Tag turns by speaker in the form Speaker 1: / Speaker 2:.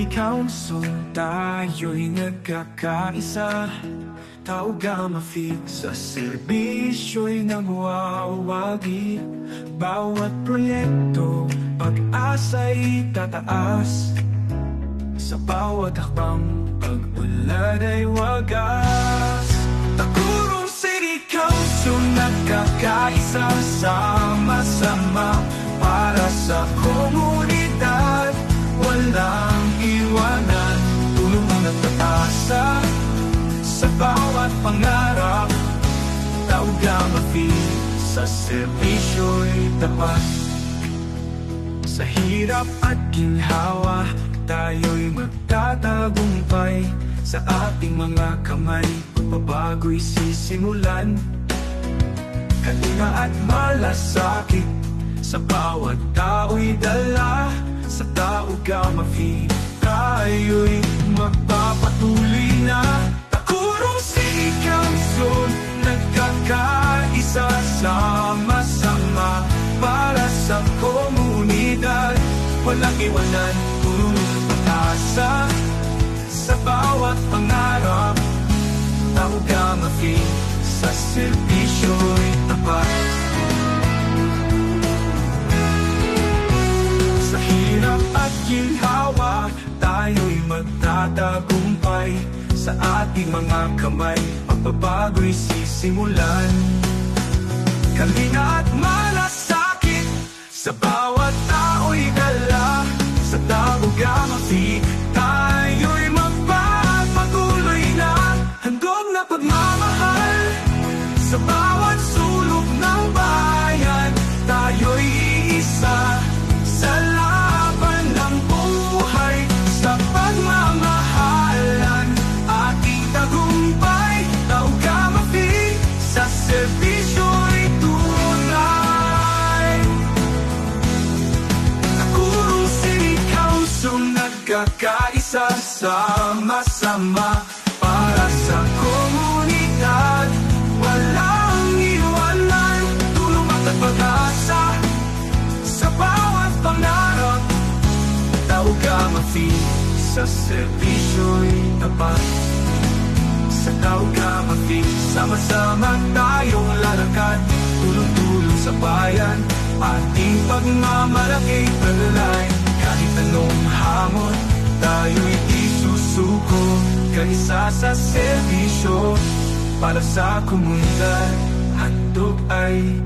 Speaker 1: Council, tayo'y nagkakaisa. Taugama Feed sa serbisyo'y nagwawagi. Bawat proyekto, pag-asa'y tataas. Sa bawat hakbang, pag-unlad ay wagas. Takurong City Council, nagkakaisa. Sama-sama para sa komunidad. Walang iwanan, tulungan at pag-asa. Sa bawat pangarap, Taugama Feed sa serbisyo'y tapat. Sa hirap at ginhawa, tayo'y magtatagumpay. Sa ating mga kamay, pagbabago'y sisimulan. Kalinga at malasakit, sa bawat tao'y dala. Sa Taugama Feed, tayo'y magpapatuloy na. Takurong City Council, nagkakaisa. Sama-sama para sa komunidad. Walang iwanan, tulungan at pag-asa. Sa bawat pangarap, Taugama Feed sa serbisyo'y tapat. Sa hirap at ginhawa, tayo'y magtatagumpay. Sa ating mga kamay, pagbabago'y sisimulan. Kalinga at malasakit, sa bawat tao'y dala. Sa Taugama Feed, tayo'y magpapatuloy na. Handog na pagmamahal, sa bawat sulok ng bayan. Tayo'y iisa, sa laban ng buhay. Sa pagmamahalan, ating tagumpay. Taugama Feed sa serbisyo'y tunay. Takurong City Council, nagkakaisa. Sama-sama para sa komunidad. Walang iwanan, tulungan at pag-asa. Sa bawat pangarap, Taugama Feed sa serbisyo'y tapat. Sa Taugama Feed, sama-sama tayong lalakad. Tulong-tulong sa bayan, ating pagmamalaki talay. Kahit anong hamon, tayo'y di susuko. Kaisa sa serbisyo, para sa komunidad, handog ay